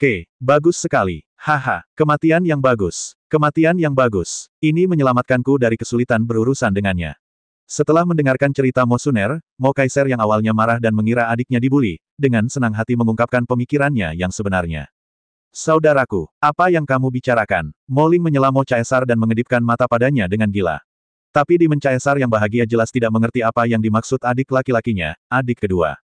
Oke, bagus sekali. Haha, kematian yang bagus. Kematian yang bagus. Ini menyelamatkanku dari kesulitan berurusan dengannya. Setelah mendengarkan cerita Mo Suner, Mo Kaiser yang awalnya marah dan mengira adiknya dibuli, dengan senang hati mengungkapkan pemikirannya yang sebenarnya. Saudaraku, apa yang kamu bicarakan? Mo Ling menyela Mo Caesar dan mengedipkan mata padanya dengan gila. Tapi Demon Caesar yang bahagia jelas tidak mengerti apa yang dimaksud adik laki-lakinya, adik kedua.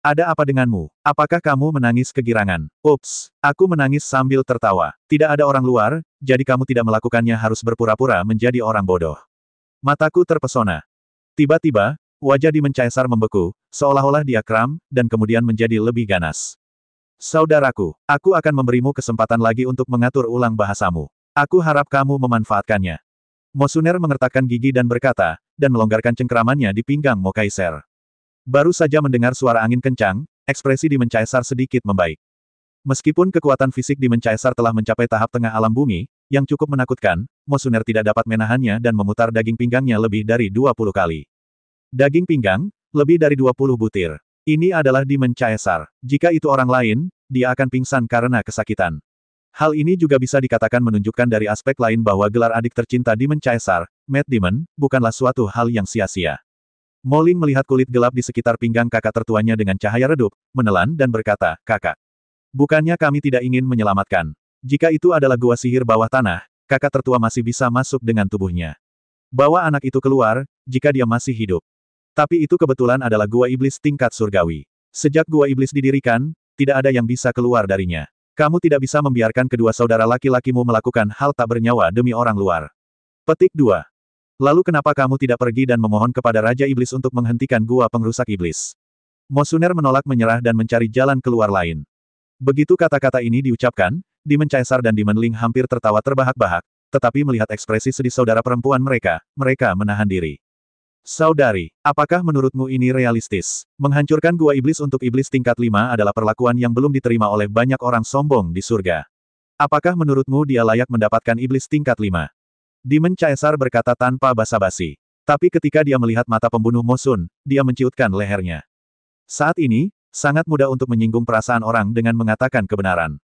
Ada apa denganmu? Apakah kamu menangis kegirangan? Ups, aku menangis sambil tertawa. Tidak ada orang luar, jadi kamu tidak melakukannya harus berpura-pura menjadi orang bodoh. Mataku terpesona. Tiba-tiba, wajah Demon Caesar membeku, seolah-olah dia kram, dan kemudian menjadi lebih ganas. Saudaraku, aku akan memberimu kesempatan lagi untuk mengatur ulang bahasamu. Aku harap kamu memanfaatkannya. Mo Suner mengertakkan gigi dan berkata, dan melonggarkan cengkeramannya di pinggang Mo Kaiser. Baru saja mendengar suara angin kencang, ekspresi Demon Caesar sedikit membaik. Meskipun kekuatan fisik Demon Caesar telah mencapai tahap tengah alam bumi, yang cukup menakutkan, Mo Suner tidak dapat menahannya dan memutar daging pinggangnya lebih dari 20 kali. Daging pinggang, lebih dari 20 butir. Ini adalah Demon Caesar. Jika itu orang lain, dia akan pingsan karena kesakitan. Hal ini juga bisa dikatakan menunjukkan dari aspek lain bahwa gelar adik tercinta Demon Caesar, Mad Demon, bukanlah suatu hal yang sia-sia. Mo Ling melihat kulit gelap di sekitar pinggang kakak tertuanya dengan cahaya redup, menelan dan berkata, kakak. Bukannya kami tidak ingin menyelamatkan. Jika itu adalah gua sihir bawah tanah, kakak tertua masih bisa masuk dengan tubuhnya. Bawa anak itu keluar, jika dia masih hidup. Tapi itu kebetulan adalah gua iblis tingkat surgawi. Sejak gua iblis didirikan, tidak ada yang bisa keluar darinya. Kamu tidak bisa membiarkan kedua saudara laki-lakimu melakukan hal tak bernyawa demi orang luar. Petik 2. Lalu kenapa kamu tidak pergi dan memohon kepada Raja Iblis untuk menghentikan gua pengrusak iblis? Mo Suner menolak menyerah dan mencari jalan keluar lain. Begitu kata-kata ini diucapkan, Demon Caesar dan Demon Ling hampir tertawa terbahak-bahak, tetapi melihat ekspresi sedih saudara perempuan mereka, mereka menahan diri. Saudari, apakah menurutmu ini realistis? Menghancurkan gua iblis untuk iblis tingkat 5 adalah perlakuan yang belum diterima oleh banyak orang sombong di surga. Apakah menurutmu dia layak mendapatkan iblis tingkat 5? Demon Caesar berkata tanpa basa-basi. Tapi ketika dia melihat mata pembunuh Mo Sun, dia menciutkan lehernya. Saat ini, sangat mudah untuk menyinggung perasaan orang dengan mengatakan kebenaran.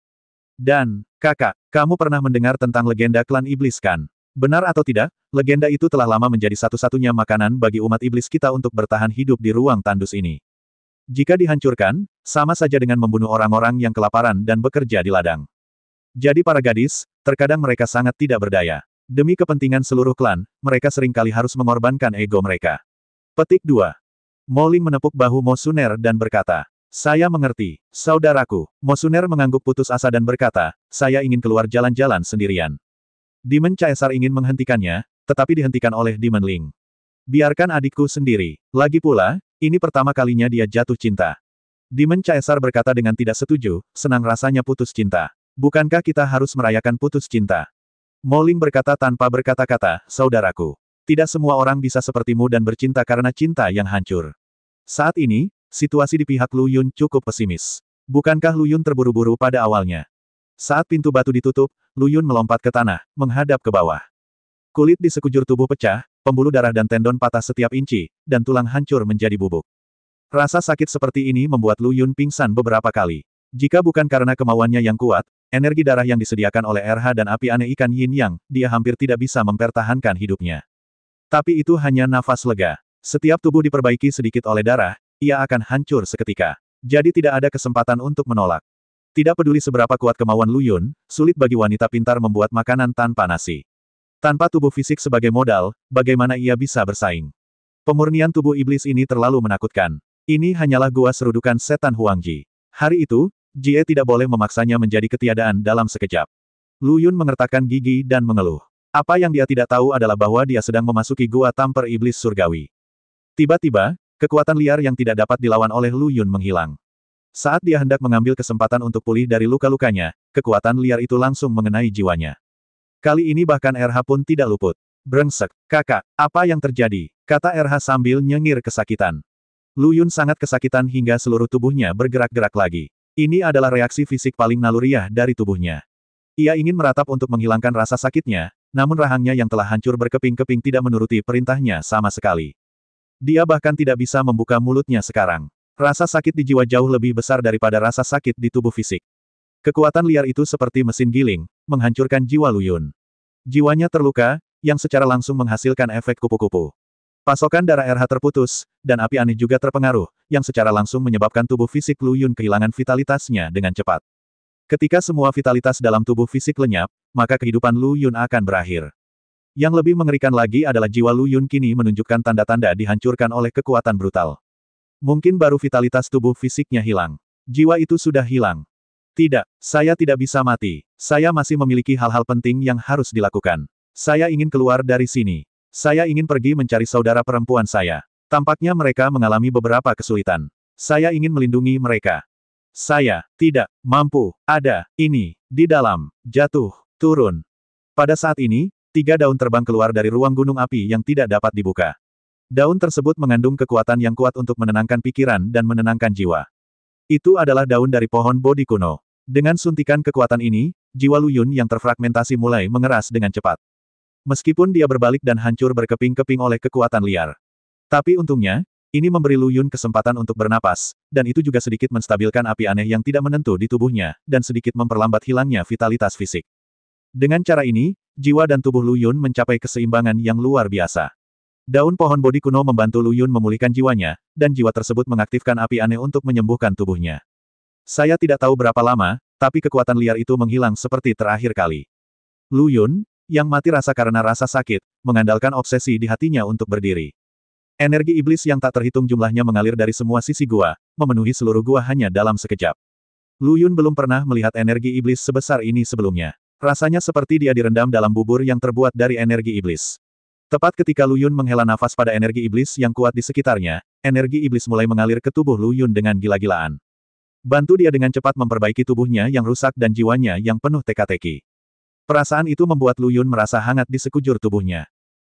Dan, kakak, kamu pernah mendengar tentang legenda klan iblis kan? Benar atau tidak, legenda itu telah lama menjadi satu-satunya makanan bagi umat iblis kita untuk bertahan hidup di ruang tandus ini. Jika dihancurkan, sama saja dengan membunuh orang-orang yang kelaparan dan bekerja di ladang. Jadi para gadis, terkadang mereka sangat tidak berdaya. Demi kepentingan seluruh klan, mereka seringkali harus mengorbankan ego mereka. Petik 2. Mo Ling menepuk bahu Mo Suner dan berkata, saya mengerti, saudaraku. Mo Suner mengangguk putus asa dan berkata, saya ingin keluar jalan-jalan sendirian. Demon Caesar ingin menghentikannya, tetapi dihentikan oleh Demon Ling. Biarkan adikku sendiri. Lagi pula, ini pertama kalinya dia jatuh cinta. Demon Caesar berkata dengan tidak setuju, senang rasanya putus cinta. Bukankah kita harus merayakan putus cinta? Mo Ling berkata tanpa berkata-kata, saudaraku. Tidak semua orang bisa sepertimu dan bercinta karena cinta yang hancur. Saat ini, situasi di pihak Lu Yun cukup pesimis. Bukankah Lu Yun terburu-buru pada awalnya? Saat pintu batu ditutup, Lu Yun melompat ke tanah, menghadap ke bawah. Kulit di sekujur tubuh pecah, pembuluh darah dan tendon patah setiap inci, dan tulang hancur menjadi bubuk. Rasa sakit seperti ini membuat Lu Yun pingsan beberapa kali. Jika bukan karena kemauannya yang kuat, energi darah yang disediakan oleh RH dan api aneh ikan Yin Yang, dia hampir tidak bisa mempertahankan hidupnya. Tapi itu hanya nafas lega. Setiap tubuh diperbaiki sedikit oleh darah, ia akan hancur seketika. Jadi tidak ada kesempatan untuk menolak. Tidak peduli seberapa kuat kemauan Lu Yun, sulit bagi wanita pintar membuat makanan tanpa nasi. Tanpa tubuh fisik sebagai modal, bagaimana ia bisa bersaing? Pemurnian tubuh iblis ini terlalu menakutkan. Ini hanyalah gua serudukan setan Huangji. Hari itu, Jie tidak boleh memaksanya menjadi ketiadaan dalam sekejap. Lu Yun mengertakkan gigi dan mengeluh. Apa yang dia tidak tahu adalah bahwa dia sedang memasuki gua tamper iblis surgawi. Tiba-tiba, kekuatan liar yang tidak dapat dilawan oleh Lu Yun menghilang. Saat dia hendak mengambil kesempatan untuk pulih dari luka-lukanya, kekuatan liar itu langsung mengenai jiwanya. Kali ini bahkan RH pun tidak luput. Brengsek, kakak, apa yang terjadi? Kata RH sambil nyengir kesakitan. Lu Yun sangat kesakitan hingga seluruh tubuhnya bergerak-gerak lagi. Ini adalah reaksi fisik paling naluriah dari tubuhnya. Ia ingin meratap untuk menghilangkan rasa sakitnya, namun rahangnya yang telah hancur berkeping-keping tidak menuruti perintahnya sama sekali. Dia bahkan tidak bisa membuka mulutnya sekarang. Rasa sakit di jiwa jauh lebih besar daripada rasa sakit di tubuh fisik. Kekuatan liar itu seperti mesin giling, menghancurkan jiwa Lu Yun. Jiwanya terluka, yang secara langsung menghasilkan efek kupu-kupu. Pasokan darah RH terputus, dan api aneh juga terpengaruh, yang secara langsung menyebabkan tubuh fisik Lu Yun kehilangan vitalitasnya dengan cepat. Ketika semua vitalitas dalam tubuh fisik lenyap, maka kehidupan Lu Yun akan berakhir. Yang lebih mengerikan lagi adalah jiwa Lu Yun kini menunjukkan tanda-tanda dihancurkan oleh kekuatan brutal. Mungkin baru vitalitas tubuh fisiknya hilang. Jiwa itu sudah hilang. Tidak, saya tidak bisa mati. Saya masih memiliki hal-hal penting yang harus dilakukan. Saya ingin keluar dari sini. Saya ingin pergi mencari saudara perempuan saya. Tampaknya mereka mengalami beberapa kesulitan. Saya ingin melindungi mereka. Saya tidak mampu. Ada ini di dalam, jatuh, turun. Pada saat ini, 3 daun terbang keluar dari ruang gunung api yang tidak dapat dibuka. Daun tersebut mengandung kekuatan yang kuat untuk menenangkan pikiran dan menenangkan jiwa. Itu adalah daun dari pohon Bodhi kuno. Dengan suntikan kekuatan ini, jiwa Lu Yun yang terfragmentasi mulai mengeras dengan cepat. Meskipun dia berbalik dan hancur berkeping-keping oleh kekuatan liar. Tapi untungnya, ini memberi Lu Yun kesempatan untuk bernapas, dan itu juga sedikit menstabilkan api aneh yang tidak menentu di tubuhnya, dan sedikit memperlambat hilangnya vitalitas fisik. Dengan cara ini, jiwa dan tubuh Lu Yun mencapai keseimbangan yang luar biasa. Daun pohon Bodhi kuno membantu Lu Yun memulihkan jiwanya, dan jiwa tersebut mengaktifkan api aneh untuk menyembuhkan tubuhnya. Saya tidak tahu berapa lama, tapi kekuatan liar itu menghilang seperti terakhir kali. Lu Yun, yang mati rasa karena rasa sakit, mengandalkan obsesi di hatinya untuk berdiri. Energi iblis yang tak terhitung jumlahnya mengalir dari semua sisi gua, memenuhi seluruh gua hanya dalam sekejap. Lu Yun belum pernah melihat energi iblis sebesar ini sebelumnya. Rasanya seperti dia direndam dalam bubur yang terbuat dari energi iblis. Tepat ketika Lu Yun menghela nafas pada energi iblis yang kuat di sekitarnya, energi iblis mulai mengalir ke tubuh Lu Yun dengan gila-gilaan. Bantu dia dengan cepat memperbaiki tubuhnya yang rusak dan jiwanya yang penuh teka-teki. Perasaan itu membuat Lu Yun merasa hangat di sekujur tubuhnya.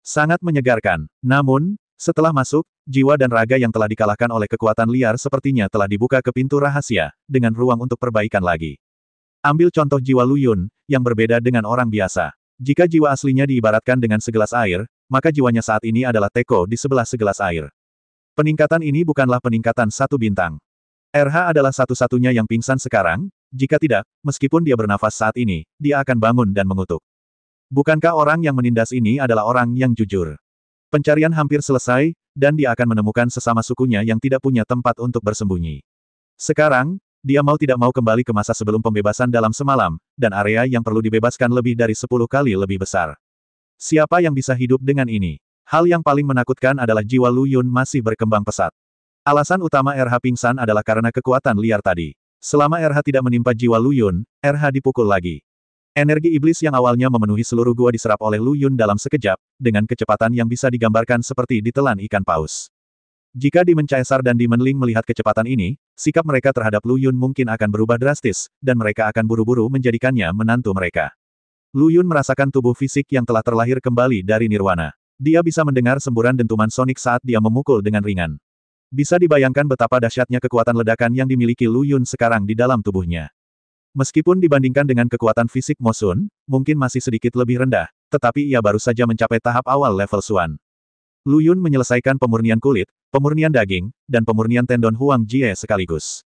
Sangat menyegarkan. Namun, setelah masuk, jiwa dan raga yang telah dikalahkan oleh kekuatan liar sepertinya telah dibuka ke pintu rahasia, dengan ruang untuk perbaikan lagi. Ambil contoh jiwa Lu Yun, yang berbeda dengan orang biasa. Jika jiwa aslinya diibaratkan dengan segelas air, maka jiwanya saat ini adalah teko di sebelah segelas air. Peningkatan ini bukanlah peningkatan 1 bintang. RH adalah satu-satunya yang pingsan sekarang, jika tidak, meskipun dia bernafas saat ini, dia akan bangun dan mengutuk. Bukankah orang yang menindas ini adalah orang yang jujur? Pencarian hampir selesai, dan dia akan menemukan sesama sukunya yang tidak punya tempat untuk bersembunyi. Sekarang, dia mau tidak mau kembali ke masa sebelum pembebasan dalam semalam, dan area yang perlu dibebaskan lebih dari 10 kali lebih besar. Siapa yang bisa hidup dengan ini? Hal yang paling menakutkan adalah jiwa Lu Yun masih berkembang pesat. Alasan utama RH pingsan adalah karena kekuatan liar tadi. Selama RH tidak menimpa jiwa Lu Yun, RH dipukul lagi. Energi iblis yang awalnya memenuhi seluruh gua diserap oleh Lu Yun dalam sekejap, dengan kecepatan yang bisa digambarkan seperti ditelan ikan paus. Jika Demon Caesar dan Demon Ling melihat kecepatan ini, sikap mereka terhadap Lu Yun mungkin akan berubah drastis, dan mereka akan buru-buru menjadikannya menantu mereka. Lu Yun merasakan tubuh fisik yang telah terlahir kembali dari nirwana. Dia bisa mendengar semburan dentuman sonik saat dia memukul dengan ringan. Bisa dibayangkan betapa dahsyatnya kekuatan ledakan yang dimiliki Lu Yun sekarang di dalam tubuhnya. Meskipun dibandingkan dengan kekuatan fisik Mo Sun, mungkin masih sedikit lebih rendah, tetapi ia baru saja mencapai tahap awal level Xuan. Lu Yun menyelesaikan pemurnian kulit, pemurnian daging, dan pemurnian tendon Huang Jie sekaligus.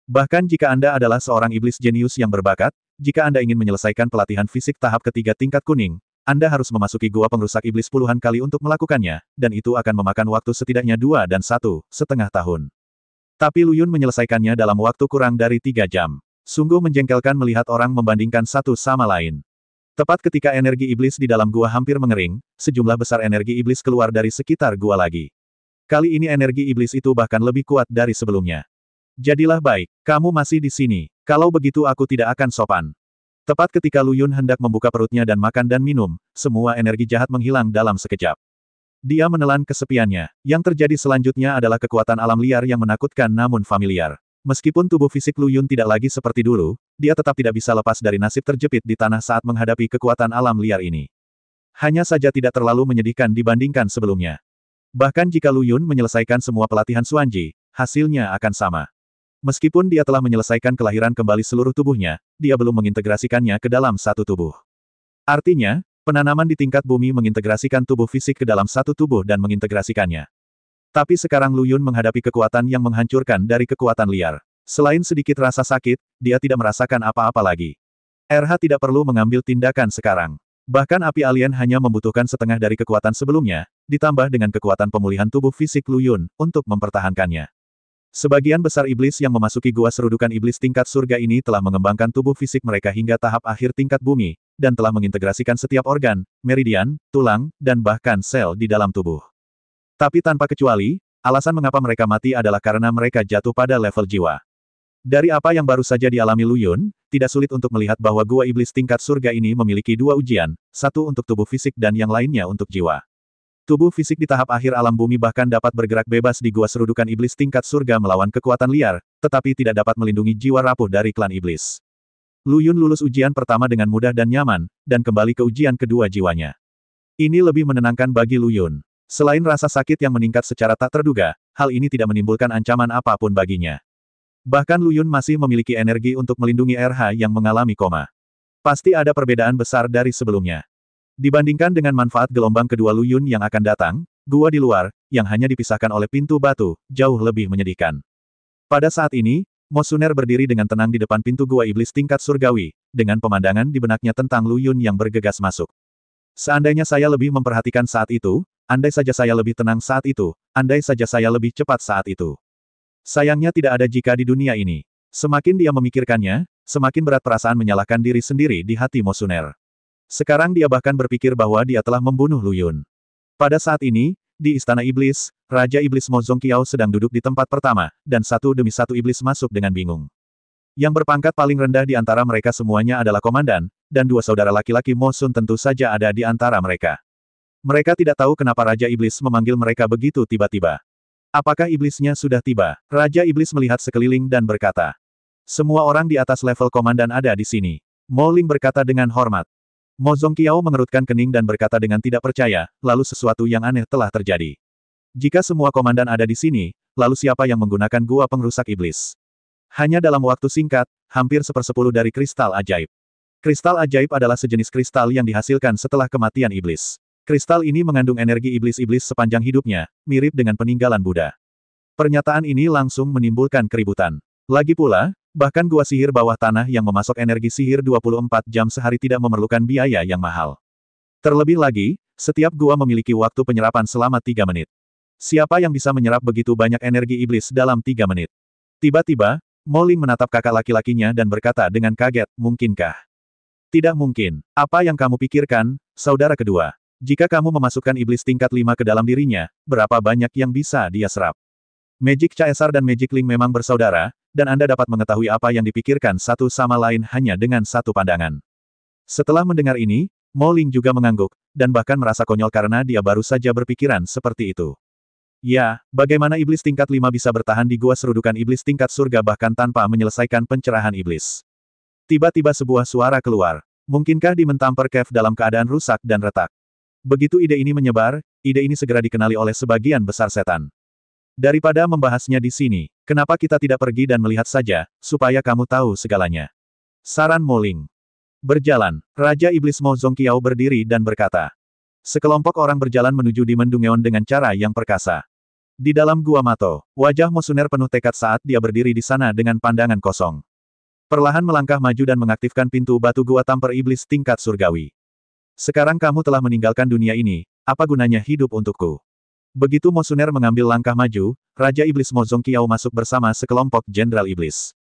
Bahkan jika Anda adalah seorang iblis jenius yang berbakat, jika Anda ingin menyelesaikan pelatihan fisik tahap ketiga tingkat kuning, Anda harus memasuki gua pengrusak iblis puluhan kali untuk melakukannya, dan itu akan memakan waktu setidaknya 2 dan 1,5 tahun. Tapi Lu Yun menyelesaikannya dalam waktu kurang dari 3 jam. Sungguh menjengkelkan melihat orang membandingkan satu sama lain. Tepat ketika energi iblis di dalam gua hampir mengering, sejumlah besar energi iblis keluar dari sekitar gua lagi. Kali ini energi iblis itu bahkan lebih kuat dari sebelumnya. Jadilah baik, kamu masih di sini. Kalau begitu aku tidak akan sopan. Tepat ketika Lu Yun hendak membuka perutnya dan makan dan minum, semua energi jahat menghilang dalam sekejap. Dia menelan kesepiannya. Yang terjadi selanjutnya adalah kekuatan alam liar yang menakutkan namun familiar. Meskipun tubuh fisik Lu Yun tidak lagi seperti dulu, dia tetap tidak bisa lepas dari nasib terjepit di tanah saat menghadapi kekuatan alam liar ini. Hanya saja tidak terlalu menyedihkan dibandingkan sebelumnya. Bahkan jika Lu Yun menyelesaikan semua pelatihan Xuanji, hasilnya akan sama. Meskipun dia telah menyelesaikan kelahiran kembali seluruh tubuhnya, dia belum mengintegrasikannya ke dalam satu tubuh. Artinya, penanaman di tingkat bumi mengintegrasikan tubuh fisik ke dalam satu tubuh dan mengintegrasikannya. Tapi sekarang Lu Yun menghadapi kekuatan yang menghancurkan dari kekuatan liar. Selain sedikit rasa sakit, dia tidak merasakan apa-apa lagi. RH tidak perlu mengambil tindakan sekarang. Bahkan api alien hanya membutuhkan setengah dari kekuatan sebelumnya, ditambah dengan kekuatan pemulihan tubuh fisik Lu Yun, untuk mempertahankannya. Sebagian besar iblis yang memasuki gua serudukan iblis tingkat surga ini telah mengembangkan tubuh fisik mereka hingga tahap akhir tingkat bumi, dan telah mengintegrasikan setiap organ, meridian, tulang, dan bahkan sel di dalam tubuh. Tapi tanpa kecuali, alasan mengapa mereka mati adalah karena mereka jatuh pada level jiwa. Dari apa yang baru saja dialami Lu Yun, tidak sulit untuk melihat bahwa gua iblis tingkat surga ini memiliki dua ujian, satu untuk tubuh fisik dan yang lainnya untuk jiwa. Tubuh fisik di tahap akhir alam bumi bahkan dapat bergerak bebas di gua serudukan iblis tingkat surga melawan kekuatan liar, tetapi tidak dapat melindungi jiwa rapuh dari klan iblis. Lu Yun lulus ujian pertama dengan mudah dan nyaman, dan kembali ke ujian kedua jiwanya. Ini lebih menenangkan bagi Lu Yun. Selain rasa sakit yang meningkat secara tak terduga, hal ini tidak menimbulkan ancaman apapun baginya. Bahkan Lu Yun masih memiliki energi untuk melindungi RH yang mengalami koma. Pasti ada perbedaan besar dari sebelumnya. Dibandingkan dengan manfaat gelombang kedua Lu Yun yang akan datang, gua di luar, yang hanya dipisahkan oleh pintu batu, jauh lebih menyedihkan. Pada saat ini, Mo Suner berdiri dengan tenang di depan pintu gua iblis tingkat surgawi, dengan pemandangan di benaknya tentang Lu Yun yang bergegas masuk. Seandainya saya lebih memperhatikan saat itu, andai saja saya lebih tenang saat itu, andai saja saya lebih cepat saat itu. Sayangnya tidak ada jika di dunia ini. Semakin dia memikirkannya, semakin berat perasaan menyalahkan diri sendiri di hati Mo Suner. Sekarang dia bahkan berpikir bahwa dia telah membunuh Lu Yun. Pada saat ini, di Istana Iblis, Raja Iblis Mo Zongqiao sedang duduk di tempat pertama, dan satu demi satu iblis masuk dengan bingung. Yang berpangkat paling rendah di antara mereka semuanya adalah komandan, dan dua saudara laki-laki Mo Sun tentu saja ada di antara mereka. Mereka tidak tahu kenapa Raja Iblis memanggil mereka begitu tiba-tiba. Apakah iblisnya sudah tiba? Raja Iblis melihat sekeliling dan berkata. Semua orang di atas level komandan ada di sini. Mo Ling berkata dengan hormat. Mo Zongqiao mengerutkan kening dan berkata dengan tidak percaya, lalu sesuatu yang aneh telah terjadi. Jika semua komandan ada di sini, lalu siapa yang menggunakan gua pengrusak iblis? Hanya dalam waktu singkat, hampir 1/10 dari kristal ajaib. Kristal ajaib adalah sejenis kristal yang dihasilkan setelah kematian iblis. Kristal ini mengandung energi iblis-iblis sepanjang hidupnya, mirip dengan peninggalan Buddha. Pernyataan ini langsung menimbulkan keributan. Lagi pula, bahkan gua sihir bawah tanah yang memasok energi sihir 24 jam sehari tidak memerlukan biaya yang mahal. Terlebih lagi, setiap gua memiliki waktu penyerapan selama 3 menit. Siapa yang bisa menyerap begitu banyak energi iblis dalam 3 menit? Tiba-tiba, Mo Ling menatap kakak laki-lakinya dan berkata dengan kaget, mungkinkah? Tidak mungkin. Apa yang kamu pikirkan, saudara kedua? Jika kamu memasukkan iblis tingkat 5 ke dalam dirinya, berapa banyak yang bisa dia serap? Magic Caesar dan Magic Ling memang bersaudara, dan Anda dapat mengetahui apa yang dipikirkan satu sama lain hanya dengan satu pandangan. Setelah mendengar ini, Mo Ling juga mengangguk, dan bahkan merasa konyol karena dia baru saja berpikiran seperti itu. Ya, bagaimana iblis tingkat 5 bisa bertahan di gua serudukan iblis tingkat surga bahkan tanpa menyelesaikan pencerahan iblis? Tiba-tiba sebuah suara keluar. Mungkinkah Demon Tamper Cave dalam keadaan rusak dan retak? Begitu ide ini menyebar, ide ini segera dikenali oleh sebagian besar setan. Daripada membahasnya di sini, kenapa kita tidak pergi dan melihat saja, supaya kamu tahu segalanya? Saran Mo Ling. Berjalan, Raja Iblis Mo Zongqiao berdiri dan berkata. Sekelompok orang berjalan menuju Demon Dungeon dengan cara yang perkasa. Di dalam Gua Mato, wajah Mo Suner penuh tekad saat dia berdiri di sana dengan pandangan kosong. Perlahan melangkah maju dan mengaktifkan pintu batu Gua Tamper Iblis tingkat surgawi. Sekarang kamu telah meninggalkan dunia ini, apa gunanya hidup untukku? Begitu Mo Suner mengambil langkah maju, Raja Iblis Mo Zongqiao masuk bersama sekelompok Jenderal Iblis.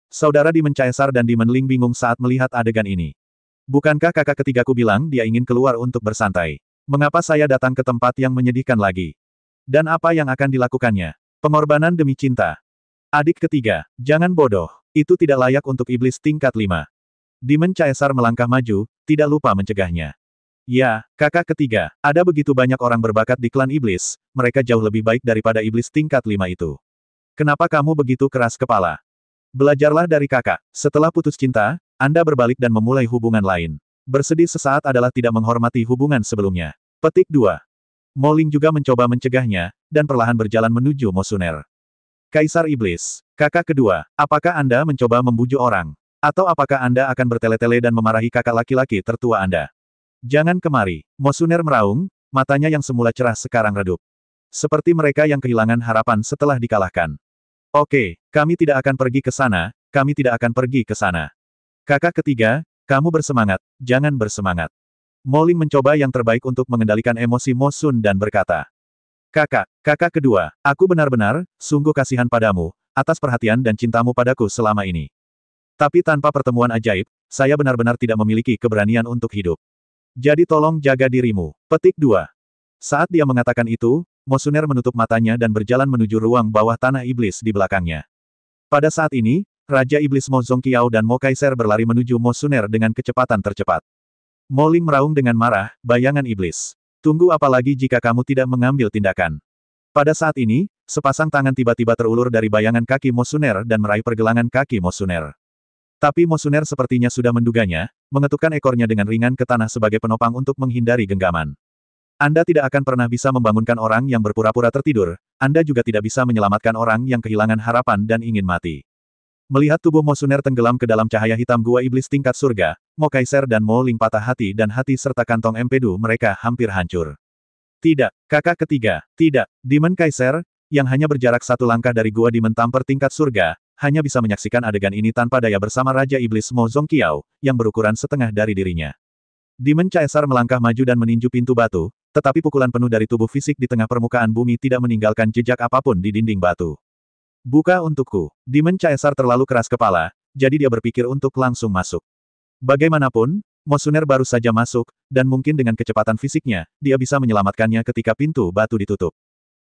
Saudara Demon Caesar dan Demon Ling bingung saat melihat adegan ini. Bukankah kakak ketigaku bilang dia ingin keluar untuk bersantai? Mengapa saya datang ke tempat yang menyedihkan lagi? Dan apa yang akan dilakukannya? Pengorbanan demi cinta. Adik ketiga, jangan bodoh. Itu tidak layak untuk iblis tingkat 5. Demon Caesar melangkah maju, tidak lupa mencegahnya. Ya, kakak ketiga, ada begitu banyak orang berbakat di klan iblis, mereka jauh lebih baik daripada iblis tingkat 5 itu. Kenapa kamu begitu keras kepala? Belajarlah dari kakak. Setelah putus cinta, Anda berbalik dan memulai hubungan lain. Bersedih sesaat adalah tidak menghormati hubungan sebelumnya. Petik 2. Mo Ling juga mencoba mencegahnya, dan perlahan berjalan menuju Mo Suner. Kaisar Iblis, kakak kedua, apakah Anda mencoba membujuk orang? Atau apakah Anda akan bertele-tele dan memarahi kakak laki-laki tertua Anda? Jangan kemari. Mo Suner meraung, matanya yang semula cerah sekarang redup. Seperti mereka yang kehilangan harapan setelah dikalahkan. Oke, kami tidak akan pergi ke sana, kami tidak akan pergi ke sana. Kakak ketiga, kamu bersemangat, jangan bersemangat. Mo Ling mencoba yang terbaik untuk mengendalikan emosi Mo Sun dan berkata, kakak kedua, aku benar-benar, sungguh kasihan padamu, atas perhatian dan cintamu padaku selama ini. Tapi tanpa pertemuan ajaib, saya benar-benar tidak memiliki keberanian untuk hidup. Jadi tolong jaga dirimu. Petik 2. Saat dia mengatakan itu, Mo Suner menutup matanya dan berjalan menuju ruang bawah tanah iblis di belakangnya. Pada saat ini, Raja Iblis Mo Zongqiao dan Mo Kaiser berlari menuju Mo Suner dengan kecepatan tercepat. Mo Ling meraung dengan marah, bayangan iblis. Tunggu apa lagi jika kamu tidak mengambil tindakan. Pada saat ini, sepasang tangan tiba-tiba terulur dari bayangan kaki Mo Suner dan meraih pergelangan kaki Mo Suner. Tapi Mo Suner sepertinya sudah menduganya, mengetukkan ekornya dengan ringan ke tanah sebagai penopang untuk menghindari genggaman. Anda tidak akan pernah bisa membangunkan orang yang berpura-pura tertidur, Anda juga tidak bisa menyelamatkan orang yang kehilangan harapan dan ingin mati. Melihat tubuh Mo Suner tenggelam ke dalam cahaya hitam gua iblis tingkat surga, Mo Kaiser dan Mo Ling patah hati dan hati serta kantong empedu mereka hampir hancur. Tidak, kakak ketiga, tidak, Demon Kaiser, yang hanya berjarak satu langkah dari gua Demon Tamper tingkat surga, hanya bisa menyaksikan adegan ini tanpa daya bersama Raja Iblis Mo Zongqiao, yang berukuran setengah dari dirinya. Demon Caesar melangkah maju dan meninju pintu batu, tetapi pukulan penuh dari tubuh fisik di tengah permukaan bumi tidak meninggalkan jejak apapun di dinding batu. Buka untukku. Demon Caesar terlalu keras kepala, jadi dia berpikir untuk langsung masuk. Bagaimanapun, Mo Suner baru saja masuk, dan mungkin dengan kecepatan fisiknya, dia bisa menyelamatkannya ketika pintu batu ditutup.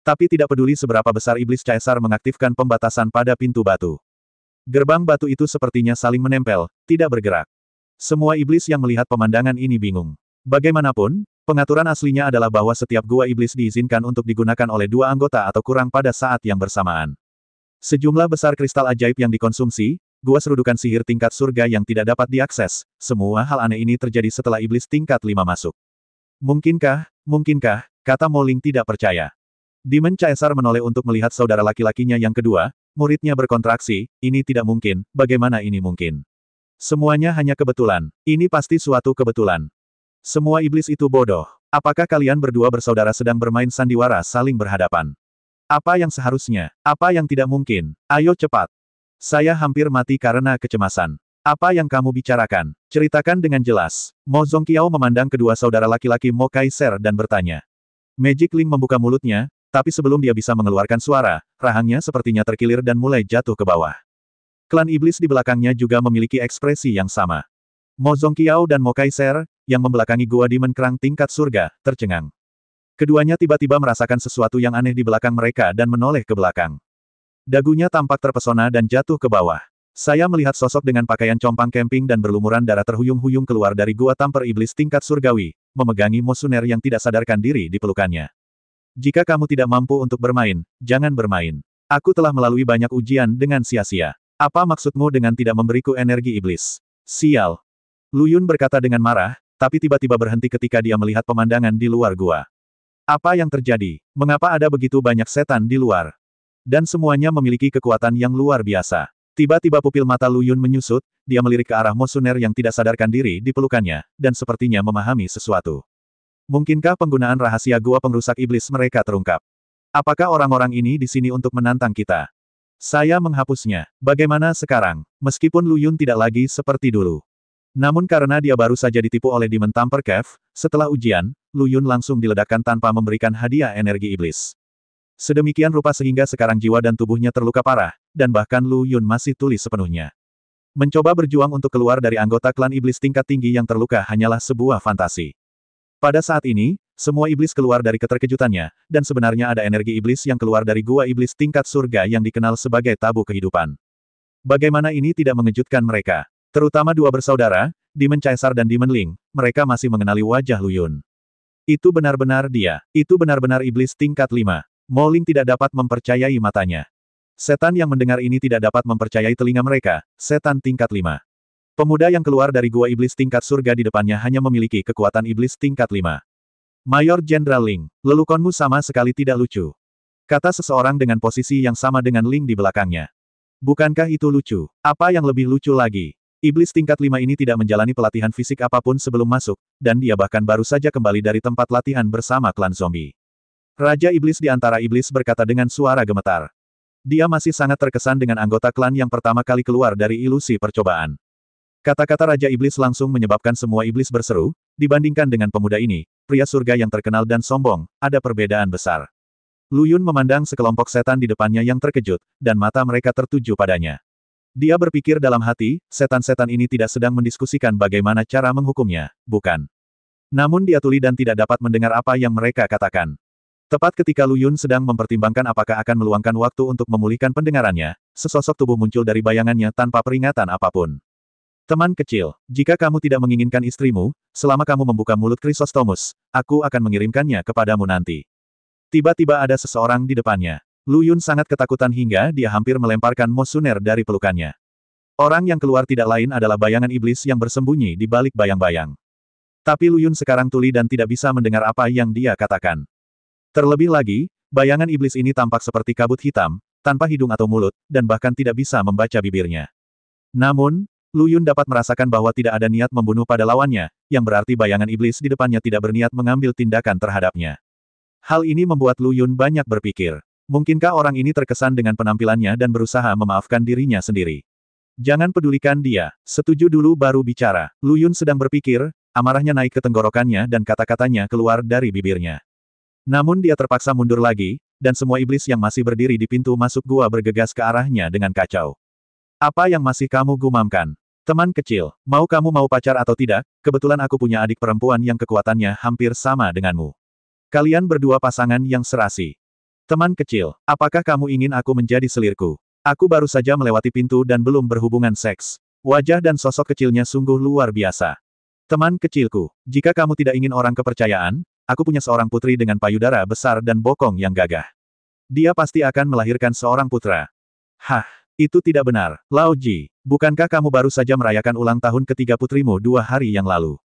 Tapi tidak peduli seberapa besar iblis Caesar mengaktifkan pembatasan pada pintu batu. Gerbang batu itu sepertinya saling menempel, tidak bergerak. Semua iblis yang melihat pemandangan ini bingung. Bagaimanapun, pengaturan aslinya adalah bahwa setiap gua iblis diizinkan untuk digunakan oleh dua anggota atau kurang pada saat yang bersamaan. Sejumlah besar kristal ajaib yang dikonsumsi, gua serudukan sihir tingkat surga yang tidak dapat diakses, semua hal aneh ini terjadi setelah iblis tingkat 5 masuk. Mungkinkah, kata Mo Ling tidak percaya. Demon Caesar menoleh untuk melihat saudara laki-lakinya yang kedua, muridnya berkontraksi, ini tidak mungkin, bagaimana ini mungkin? Semuanya hanya kebetulan, ini pasti suatu kebetulan. Semua iblis itu bodoh. Apakah kalian berdua bersaudara sedang bermain sandiwara saling berhadapan? Apa yang seharusnya? Apa yang tidak mungkin? Ayo cepat. Saya hampir mati karena kecemasan. Apa yang kamu bicarakan? Ceritakan dengan jelas. Mo Zongqiao memandang kedua saudara laki-laki Mo Kaiser dan bertanya. Magic Link membuka mulutnya, tapi sebelum dia bisa mengeluarkan suara, rahangnya sepertinya terkilir dan mulai jatuh ke bawah. Klan iblis di belakangnya juga memiliki ekspresi yang sama. Mo Zongqiao dan Mo Kaiser, yang membelakangi gua Demon Kerang tingkat surga, tercengang. Keduanya tiba-tiba merasakan sesuatu yang aneh di belakang mereka dan menoleh ke belakang. Dagunya tampak terpesona dan jatuh ke bawah. Saya melihat sosok dengan pakaian compang camping dan berlumuran darah terhuyung-huyung keluar dari gua Tamper iblis tingkat surgawi, memegangi Mo Suner yang tidak sadarkan diri di pelukannya. Jika kamu tidak mampu untuk bermain, jangan bermain. Aku telah melalui banyak ujian dengan sia-sia. Apa maksudmu dengan tidak memberiku energi iblis? Sial. Lu Yun berkata dengan marah, tapi tiba-tiba berhenti ketika dia melihat pemandangan di luar gua. Apa yang terjadi? Mengapa ada begitu banyak setan di luar? Dan semuanya memiliki kekuatan yang luar biasa. Tiba-tiba pupil mata Lu Yun menyusut, dia melirik ke arah Mo Suner yang tidak sadarkan diri di pelukannya, dan sepertinya memahami sesuatu. Mungkinkah penggunaan rahasia gua pengrusak iblis mereka terungkap? Apakah orang-orang ini di sini untuk menantang kita? Saya menghapusnya. Bagaimana sekarang? Meskipun Lu Yun tidak lagi seperti dulu. Namun karena dia baru saja ditipu oleh Demon Tamper Cave, setelah ujian, Lu Yun langsung diledakkan tanpa memberikan hadiah energi iblis. Sedemikian rupa sehingga sekarang jiwa dan tubuhnya terluka parah, dan bahkan Lu Yun masih tuli sepenuhnya. Mencoba berjuang untuk keluar dari anggota klan iblis tingkat tinggi yang terluka hanyalah sebuah fantasi. Pada saat ini, semua iblis keluar dari keterkejutannya, dan sebenarnya ada energi iblis yang keluar dari gua iblis tingkat surga yang dikenal sebagai tabu kehidupan. Bagaimana ini tidak mengejutkan mereka? Terutama dua bersaudara, Demon Caesar dan Demon Ling, mereka masih mengenali wajah Lu Yun. Itu benar-benar dia. Itu benar-benar iblis tingkat 5. Mo Ling tidak dapat mempercayai matanya. Setan yang mendengar ini tidak dapat mempercayai telinga mereka, setan tingkat 5. Pemuda yang keluar dari gua iblis tingkat surga di depannya hanya memiliki kekuatan iblis tingkat 5. Mayor Jenderal Ling, lelukonmu sama sekali tidak lucu. Kata seseorang dengan posisi yang sama dengan Ling di belakangnya. Bukankah itu lucu? Apa yang lebih lucu lagi? Iblis tingkat 5 ini tidak menjalani pelatihan fisik apapun sebelum masuk, dan dia bahkan baru saja kembali dari tempat latihan bersama klan zombie. Raja Iblis di antara iblis berkata dengan suara gemetar. Dia masih sangat terkesan dengan anggota klan yang pertama kali keluar dari ilusi percobaan. Kata-kata Raja Iblis langsung menyebabkan semua iblis berseru, dibandingkan dengan pemuda ini, pria surga yang terkenal dan sombong, ada perbedaan besar. Lu Yun memandang sekelompok setan di depannya yang terkejut, dan mata mereka tertuju padanya. Dia berpikir dalam hati, setan-setan ini tidak sedang mendiskusikan bagaimana cara menghukumnya, bukan? Namun dia tuli dan tidak dapat mendengar apa yang mereka katakan. Tepat ketika Lu Yun sedang mempertimbangkan apakah akan meluangkan waktu untuk memulihkan pendengarannya, sesosok tubuh muncul dari bayangannya tanpa peringatan apapun. Teman kecil, jika kamu tidak menginginkan istrimu, selama kamu membuka mulut Chrysostomus, aku akan mengirimkannya kepadamu nanti. Tiba-tiba ada seseorang di depannya. Lu Yun sangat ketakutan hingga dia hampir melemparkan Mosuner dari pelukannya. Orang yang keluar tidak lain adalah bayangan iblis yang bersembunyi di balik bayang-bayang. Tapi Lu Yun sekarang tuli dan tidak bisa mendengar apa yang dia katakan. Terlebih lagi, bayangan iblis ini tampak seperti kabut hitam, tanpa hidung atau mulut, dan bahkan tidak bisa membaca bibirnya. Namun, Lu Yun dapat merasakan bahwa tidak ada niat membunuh pada lawannya, yang berarti bayangan iblis di depannya tidak berniat mengambil tindakan terhadapnya. Hal ini membuat Lu Yun banyak berpikir. Mungkinkah orang ini terkesan dengan penampilannya dan berusaha memaafkan dirinya sendiri? Jangan pedulikan dia, setuju dulu baru bicara. Lu Yun sedang berpikir, amarahnya naik ke tenggorokannya dan kata-katanya keluar dari bibirnya. Namun dia terpaksa mundur lagi, dan semua iblis yang masih berdiri di pintu masuk gua bergegas ke arahnya dengan kacau. Apa yang masih kamu gumamkan? Teman kecil, mau kamu mau pacar atau tidak, kebetulan aku punya adik perempuan yang kekuatannya hampir sama denganmu. Kalian berdua pasangan yang serasi. Teman kecil, apakah kamu ingin aku menjadi selirku? Aku baru saja melewati pintu dan belum berhubungan seks. Wajah dan sosok kecilnya sungguh luar biasa. Teman kecilku, jika kamu tidak ingin orang kepercayaan, aku punya seorang putri dengan payudara besar dan bokong yang gagah. Dia pasti akan melahirkan seorang putra. Hah, itu tidak benar. Lao Ji, bukankah kamu baru saja merayakan ulang tahun ketiga putrimu 2 hari yang lalu?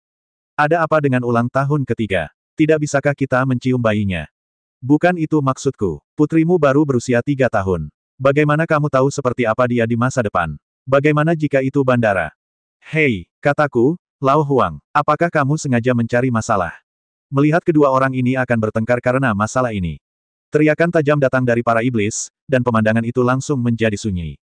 Ada apa dengan ulang tahun ketiga? Tidak bisakah kita mencium bayinya? Bukan itu maksudku. Putrimu baru berusia 3 tahun. Bagaimana kamu tahu seperti apa dia di masa depan? Bagaimana jika itu bandara? Hei, kataku, Lao Huang, apakah kamu sengaja mencari masalah? Melihat kedua orang ini akan bertengkar karena masalah ini. Teriakan tajam datang dari para iblis, dan pemandangan itu langsung menjadi sunyi.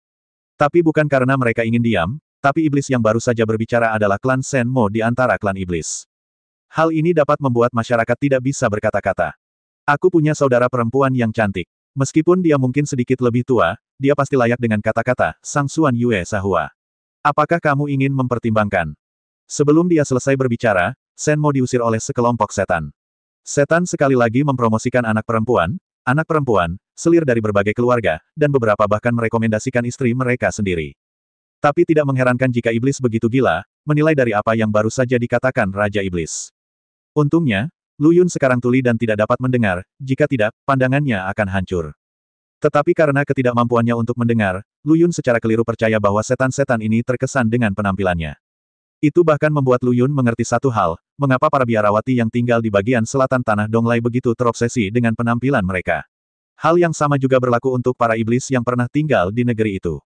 Tapi bukan karena mereka ingin diam, tapi iblis yang baru saja berbicara adalah klan Shen Mo di antara klan iblis. Hal ini dapat membuat masyarakat tidak bisa berkata-kata. Aku punya saudara perempuan yang cantik. Meskipun dia mungkin sedikit lebih tua, dia pasti layak dengan kata-kata, Sang Suan Yue Sahua. Apakah kamu ingin mempertimbangkan? Sebelum dia selesai berbicara, Shen Mo diusir oleh sekelompok setan. Setan sekali lagi mempromosikan anak perempuan, selir dari berbagai keluarga, dan beberapa bahkan merekomendasikan istri mereka sendiri. Tapi tidak mengherankan jika iblis begitu gila, menilai dari apa yang baru saja dikatakan Raja Iblis. Untungnya, Lu Yun sekarang tuli dan tidak dapat mendengar, jika tidak, pandangannya akan hancur. Tetapi karena ketidakmampuannya untuk mendengar, Lu Yun secara keliru percaya bahwa setan-setan ini terkesan dengan penampilannya. Itu bahkan membuat Lu Yun mengerti satu hal, mengapa para biarawati yang tinggal di bagian selatan tanah Donglai begitu terobsesi dengan penampilan mereka. Hal yang sama juga berlaku untuk para iblis yang pernah tinggal di negeri itu.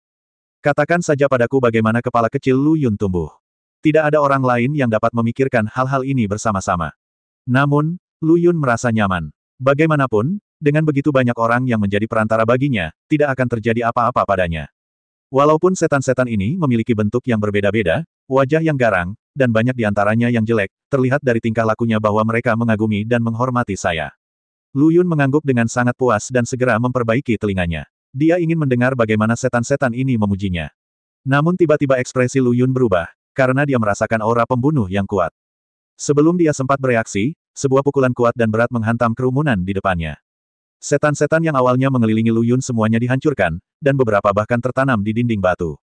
Katakan saja padaku bagaimana kepala kecil Lu Yun tumbuh. Tidak ada orang lain yang dapat memikirkan hal-hal ini bersama-sama. Namun, Lu Yun merasa nyaman. Bagaimanapun, dengan begitu banyak orang yang menjadi perantara baginya, tidak akan terjadi apa-apa padanya. Walaupun setan-setan ini memiliki bentuk yang berbeda-beda, wajah yang garang, dan banyak di antaranya yang jelek, terlihat dari tingkah lakunya bahwa mereka mengagumi dan menghormati saya. Lu Yun mengangguk dengan sangat puas dan segera memperbaiki telinganya. Dia ingin mendengar bagaimana setan-setan ini memujinya. Namun tiba-tiba ekspresi Lu Yun berubah, karena dia merasakan aura pembunuh yang kuat. Sebelum dia sempat bereaksi, sebuah pukulan kuat dan berat menghantam kerumunan di depannya. Setan-setan yang awalnya mengelilingi Lu Yun semuanya dihancurkan, dan beberapa bahkan tertanam di dinding batu.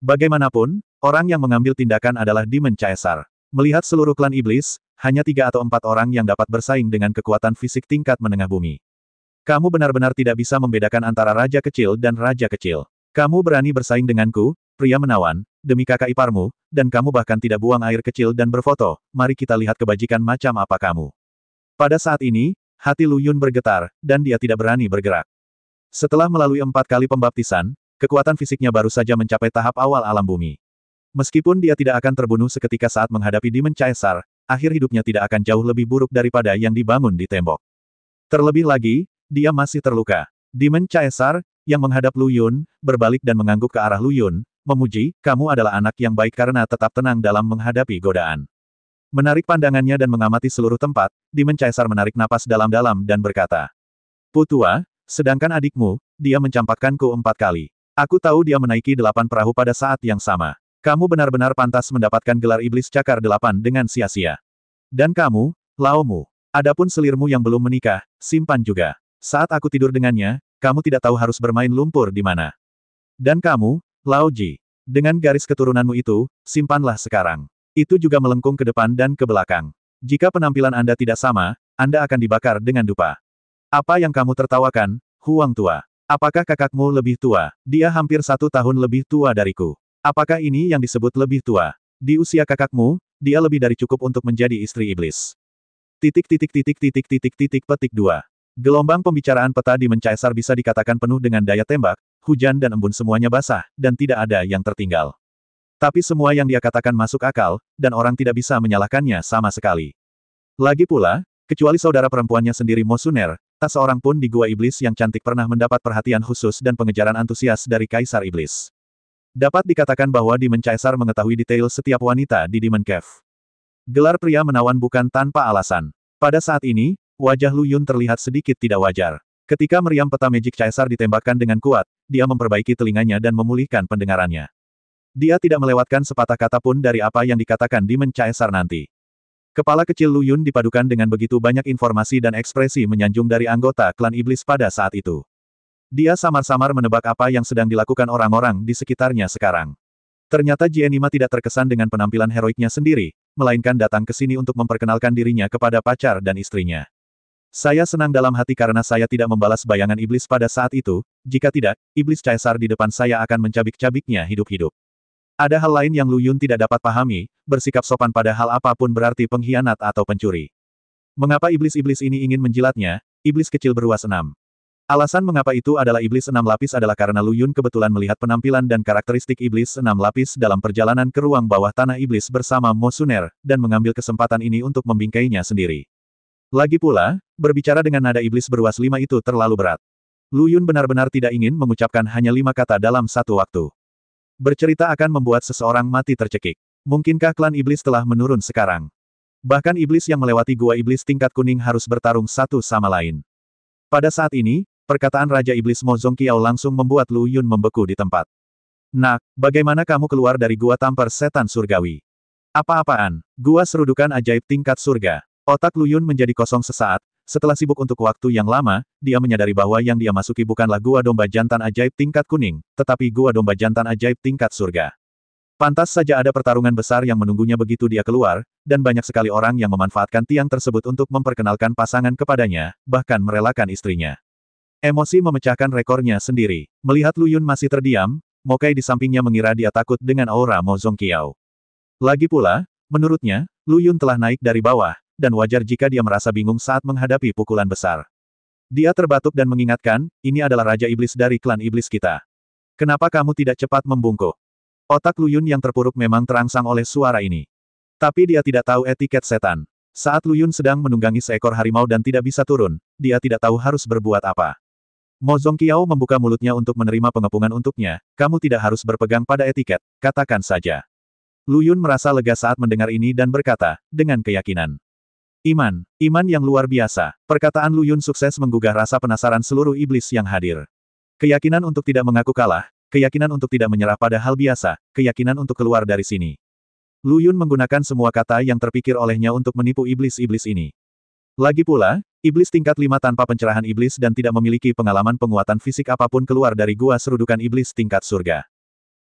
Bagaimanapun, orang yang mengambil tindakan adalah Demon Caesar. Melihat seluruh klan iblis, hanya 3 atau 4 orang yang dapat bersaing dengan kekuatan fisik tingkat menengah bumi. Kamu benar-benar tidak bisa membedakan antara raja kecil dan raja kecil. Kamu berani bersaing denganku, pria menawan, demi kakak iparmu, dan kamu bahkan tidak buang air kecil dan berfoto, mari kita lihat kebajikan macam apa kamu. Pada saat ini, hati Lu Yun bergetar, dan dia tidak berani bergerak. Setelah melalui 4 kali pembaptisan, kekuatan fisiknya baru saja mencapai tahap awal alam bumi. Meskipun dia tidak akan terbunuh seketika saat menghadapi Demon Caesar, akhir hidupnya tidak akan jauh lebih buruk daripada yang dibangun di tembok. Terlebih lagi, dia masih terluka. Demon Caesar, yang menghadap Lu Yun, berbalik dan mengangguk ke arah Lu Yun, memuji, kamu adalah anak yang baik karena tetap tenang dalam menghadapi godaan. Menarik pandangannya dan mengamati seluruh tempat, Demon Caesar menarik napas dalam-dalam dan berkata, Putua, sedangkan adikmu, dia mencampakkanku 4 kali. Aku tahu dia menaiki 8 perahu pada saat yang sama. Kamu benar-benar pantas mendapatkan gelar Iblis Cakar 8 dengan sia-sia. Dan kamu, Laomu, adapun selirmu yang belum menikah, simpan juga. Saat aku tidur dengannya, kamu tidak tahu harus bermain lumpur di mana. Dan kamu, Lao Ji, dengan garis keturunanmu itu, simpanlah sekarang. Itu juga melengkung ke depan dan ke belakang. Jika penampilan Anda tidak sama, Anda akan dibakar dengan dupa. Apa yang kamu tertawakan, Huang tua? Apakah kakakmu lebih tua? Dia hampir 1 tahun lebih tua dariku. Apakah ini yang disebut lebih tua? Di usia kakakmu, dia lebih dari cukup untuk menjadi istri iblis. Petik 2. Gelombang pembicaraan peta di Caesar bisa dikatakan penuh dengan daya tembak, hujan dan embun semuanya basah, dan tidak ada yang tertinggal. Tapi semua yang dia katakan masuk akal, dan orang tidak bisa menyalahkannya sama sekali. Lagi pula, kecuali saudara perempuannya sendiri Mosuner, tak seorang pun di Gua Iblis yang cantik pernah mendapat perhatian khusus dan pengejaran antusias dari Kaisar Iblis. Dapat dikatakan bahwa Demon Caesar mengetahui detail setiap wanita di Demon Cave. Gelar pria menawan bukan tanpa alasan. Pada saat ini, wajah Lu Yun terlihat sedikit tidak wajar. Ketika meriam peta Magic Caesar ditembakkan dengan kuat, dia memperbaiki telinganya dan memulihkan pendengarannya. Dia tidak melewatkan sepatah kata pun dari apa yang dikatakan Demon Caesar nanti. Kepala kecil Lu Yun dipadukan dengan begitu banyak informasi dan ekspresi menyanjung dari anggota klan iblis pada saat itu. Dia samar-samar menebak apa yang sedang dilakukan orang-orang di sekitarnya sekarang. Ternyata Jianima tidak terkesan dengan penampilan heroiknya sendiri, melainkan datang ke sini untuk memperkenalkan dirinya kepada pacar dan istrinya. Saya senang dalam hati karena saya tidak membalas bayangan iblis pada saat itu, jika tidak, iblis Caesar di depan saya akan mencabik-cabiknya hidup-hidup. Ada hal lain yang Lu Yun tidak dapat pahami, bersikap sopan pada hal apapun berarti pengkhianat atau pencuri. Mengapa iblis-iblis ini ingin menjilatnya, iblis kecil beruas 6? Alasan mengapa itu adalah iblis 6 lapis adalah karena Lu Yun kebetulan melihat penampilan dan karakteristik iblis 6 lapis dalam perjalanan ke ruang bawah tanah iblis bersama Mosuner, dan mengambil kesempatan ini untuk membingkainya sendiri. Lagi pula, berbicara dengan nada iblis beruas 5 itu terlalu berat. Lu Yun benar-benar tidak ingin mengucapkan hanya 5 kata dalam satu waktu. Bercerita akan membuat seseorang mati tercekik. Mungkinkah klan iblis telah menurun sekarang? Bahkan iblis yang melewati gua iblis tingkat kuning harus bertarung satu sama lain. Pada saat ini, perkataan Raja Iblis Mo Zongqiao langsung membuat Lu Yun membeku di tempat. Nak, bagaimana kamu keluar dari gua tampar setan surgawi? Apa-apaan? Gua serudukan ajaib tingkat surga. Otak Lu Yun menjadi kosong sesaat, setelah sibuk untuk waktu yang lama, dia menyadari bahwa yang dia masuki bukanlah gua domba jantan ajaib tingkat kuning, tetapi gua domba jantan ajaib tingkat surga. Pantas saja ada pertarungan besar yang menunggunya begitu dia keluar, dan banyak sekali orang yang memanfaatkan tiang tersebut untuk memperkenalkan pasangan kepadanya, bahkan merelakan istrinya. Emosi memecahkan rekornya sendiri. Melihat Lu Yun masih terdiam, Mo Kai di sampingnya mengira dia takut dengan aura Mo Zongqiao. Lagi pula, menurutnya, Lu Yun telah naik dari bawah, dan wajar jika dia merasa bingung saat menghadapi pukulan besar. Dia terbatuk dan mengingatkan, ini adalah Raja Iblis dari klan Iblis kita. Kenapa kamu tidak cepat membungkuk? Otak Lu Yun yang terpuruk memang terangsang oleh suara ini. Tapi dia tidak tahu etiket setan. Saat Lu Yun sedang menunggangi seekor harimau dan tidak bisa turun, dia tidak tahu harus berbuat apa. Mo Zongqiao membuka mulutnya untuk menerima pengepungan untuknya, kamu tidak harus berpegang pada etiket, katakan saja. Lu Yun merasa lega saat mendengar ini dan berkata, dengan keyakinan. Iman yang luar biasa. Perkataan Lu Yun sukses menggugah rasa penasaran seluruh iblis yang hadir. Keyakinan untuk tidak mengaku kalah, keyakinan untuk tidak menyerah pada hal biasa, keyakinan untuk keluar dari sini. Lu Yun menggunakan semua kata yang terpikir olehnya untuk menipu iblis-iblis ini. Lagi pula, iblis tingkat 5 tanpa pencerahan iblis dan tidak memiliki pengalaman penguatan fisik apapun keluar dari gua serudukan iblis tingkat surga.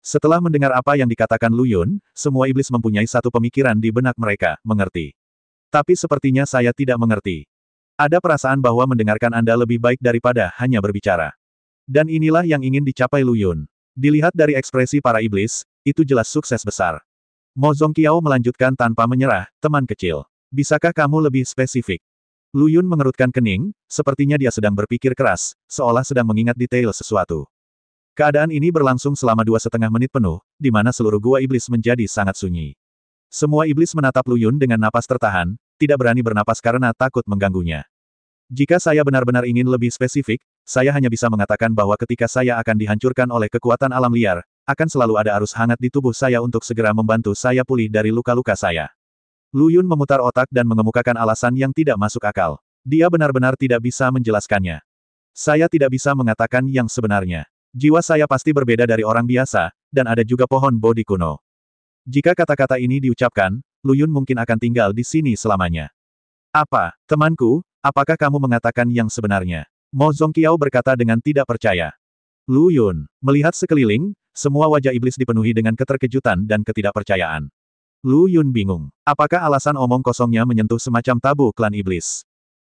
Setelah mendengar apa yang dikatakan Lu Yun, semua iblis mempunyai satu pemikiran di benak mereka, mengerti. Tapi sepertinya saya tidak mengerti. Ada perasaan bahwa mendengarkan Anda lebih baik daripada hanya berbicara. Dan inilah yang ingin dicapai Lu Yun. Dilihat dari ekspresi para iblis, itu jelas sukses besar. Mo Zongqiao melanjutkan tanpa menyerah, teman kecil. Bisakah kamu lebih spesifik? Lu Yun mengerutkan kening, sepertinya dia sedang berpikir keras, seolah sedang mengingat detail sesuatu. Keadaan ini berlangsung selama 2,5 menit penuh, di mana seluruh gua iblis menjadi sangat sunyi. Semua iblis menatap Lu Yun dengan napas tertahan, tidak berani bernapas karena takut mengganggunya. Jika saya benar-benar ingin lebih spesifik, saya hanya bisa mengatakan bahwa ketika saya akan dihancurkan oleh kekuatan alam liar, akan selalu ada arus hangat di tubuh saya untuk segera membantu saya pulih dari luka-luka saya. Lu Yun memutar otak dan mengemukakan alasan yang tidak masuk akal. Dia benar-benar tidak bisa menjelaskannya. Saya tidak bisa mengatakan yang sebenarnya. Jiwa saya pasti berbeda dari orang biasa, dan ada juga pohon Bodhi kuno. Jika kata-kata ini diucapkan, Lu Yun mungkin akan tinggal di sini selamanya. Apa, temanku, apakah kamu mengatakan yang sebenarnya? Mo Zongqiao berkata dengan tidak percaya. Lu Yun, melihat sekeliling, semua wajah iblis dipenuhi dengan keterkejutan dan ketidakpercayaan. Lu Yun bingung. Apakah alasan omong kosongnya menyentuh semacam tabu klan iblis?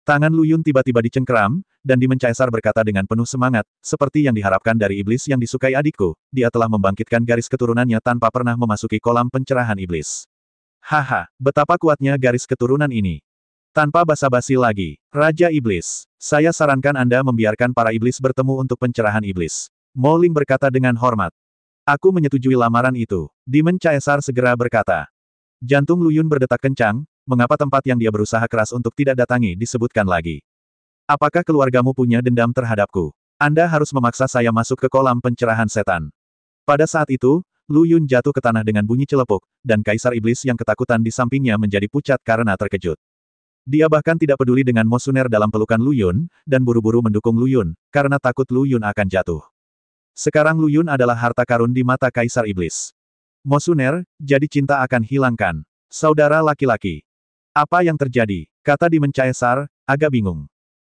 Tangan Lu Yun tiba-tiba dicengkeram, dan Demon Caesar berkata dengan penuh semangat, seperti yang diharapkan dari iblis yang disukai adikku, dia telah membangkitkan garis keturunannya tanpa pernah memasuki kolam pencerahan iblis. Haha, betapa kuatnya garis keturunan ini. Tanpa basa-basi lagi, Raja Iblis, saya sarankan Anda membiarkan para iblis bertemu untuk pencerahan iblis. Mo Ling berkata dengan hormat. Aku menyetujui lamaran itu. Demon Caesar segera berkata. Jantung Lu Yun berdetak kencang, mengapa tempat yang dia berusaha keras untuk tidak datangi disebutkan lagi? Apakah keluargamu punya dendam terhadapku? Anda harus memaksa saya masuk ke kolam pencerahan setan. Pada saat itu, Lu Yun jatuh ke tanah dengan bunyi celepuk, dan Kaisar Iblis yang ketakutan di sampingnya menjadi pucat karena terkejut. Dia bahkan tidak peduli dengan Mo Suner dalam pelukan Lu Yun, dan buru-buru mendukung Lu Yun, karena takut Lu Yun akan jatuh. Sekarang Lu Yun adalah harta karun di mata Kaisar Iblis. Mo Suner, jadi cinta akan hilangkan. Saudara laki-laki. Apa yang terjadi? Kata Demon Caesar, agak bingung.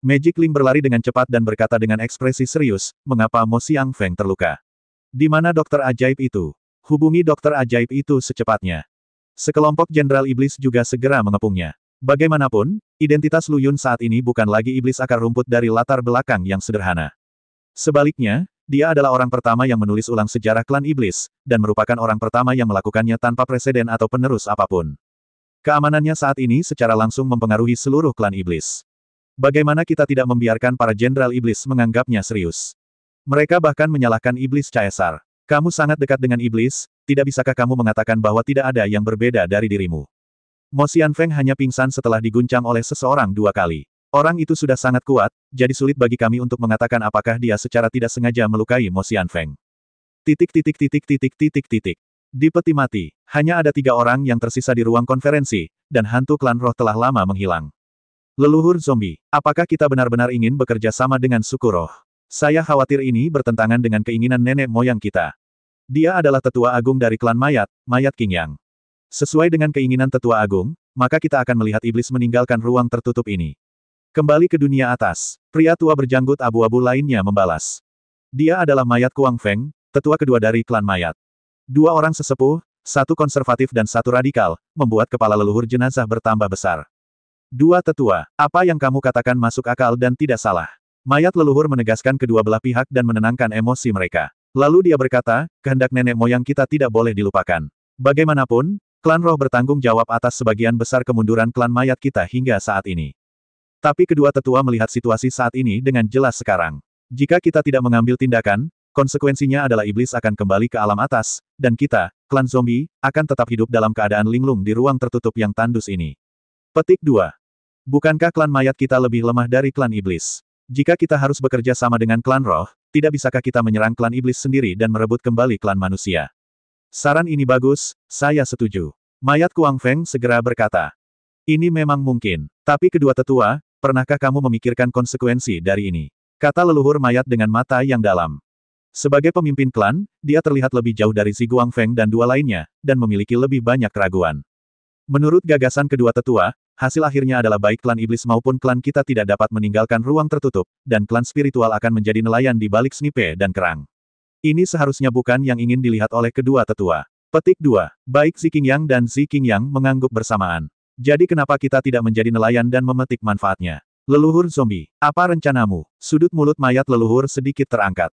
Magic Ling berlari dengan cepat dan berkata dengan ekspresi serius, mengapa Mo Xiang Feng terluka? Di mana dokter ajaib itu? Hubungi dokter ajaib itu secepatnya. Sekelompok Jenderal Iblis juga segera mengepungnya. Bagaimanapun, identitas Lu Yun saat ini bukan lagi iblis akar rumput dari latar belakang yang sederhana. Sebaliknya, dia adalah orang pertama yang menulis ulang sejarah klan iblis, dan merupakan orang pertama yang melakukannya tanpa preseden atau penerus apapun. Keamanannya saat ini secara langsung mempengaruhi seluruh klan iblis. Bagaimana kita tidak membiarkan para jenderal iblis menganggapnya serius? Mereka bahkan menyalahkan iblis Caesar. Kamu sangat dekat dengan iblis, tidak bisakah kamu mengatakan bahwa tidak ada yang berbeda dari dirimu? Mo Xianfeng hanya pingsan setelah diguncang oleh seseorang 2 kali. Orang itu sudah sangat kuat, jadi sulit bagi kami untuk mengatakan apakah dia secara tidak sengaja melukai Mo Xianfeng. Titik. Di peti mati, hanya ada 3 orang yang tersisa di ruang konferensi, dan hantu klan roh telah lama menghilang. Leluhur zombie, apakah kita benar-benar ingin bekerja sama dengan suku roh? Saya khawatir ini bertentangan dengan keinginan nenek moyang kita. Dia adalah tetua agung dari klan mayat, Mayat Qingyang. Sesuai dengan keinginan tetua agung, maka kita akan melihat iblis meninggalkan ruang tertutup ini. Kembali ke dunia atas, pria tua berjanggut abu-abu lainnya membalas. Dia adalah Mayat Kuang Feng, tetua kedua dari klan mayat. 2 orang sesepuh, 1 konservatif dan 1 radikal, membuat kepala leluhur jenazah bertambah besar. 2 tetua, apa yang kamu katakan masuk akal dan tidak salah. Mayat leluhur menegaskan kedua belah pihak dan menenangkan emosi mereka. Lalu dia berkata, kehendak nenek moyang kita tidak boleh dilupakan. Bagaimanapun, klan roh bertanggung jawab atas sebagian besar kemunduran klan mayat kita hingga saat ini. Tapi kedua tetua melihat situasi saat ini dengan jelas sekarang. Jika kita tidak mengambil tindakan, konsekuensinya adalah iblis akan kembali ke alam atas, dan kita, klan zombie, akan tetap hidup dalam keadaan linglung di ruang tertutup yang tandus ini. Petik 2. Bukankah klan mayat kita lebih lemah dari klan iblis? Jika kita harus bekerja sama dengan klan roh, tidak bisakah kita menyerang klan iblis sendiri dan merebut kembali klan manusia? Saran ini bagus, saya setuju. Mayat Kuang Feng segera berkata. Ini memang mungkin. Tapi kedua tetua, pernahkah kamu memikirkan konsekuensi dari ini? Kata leluhur mayat dengan mata yang dalam. Sebagai pemimpin klan, dia terlihat lebih jauh dari Zi Guangfeng dan 2 lainnya, dan memiliki lebih banyak keraguan. Menurut gagasan kedua tetua, hasil akhirnya adalah baik klan iblis maupun klan kita tidak dapat meninggalkan ruang tertutup, dan klan spiritual akan menjadi nelayan di balik snipe dan kerang. Ini seharusnya bukan yang ingin dilihat oleh kedua tetua. Petik 2. Baik Zi Qingyang dan Zi Qingyang mengangguk bersamaan. Jadi kenapa kita tidak menjadi nelayan dan memetik manfaatnya? Leluhur zombie, apa rencanamu? Sudut mulut mayat leluhur sedikit terangkat.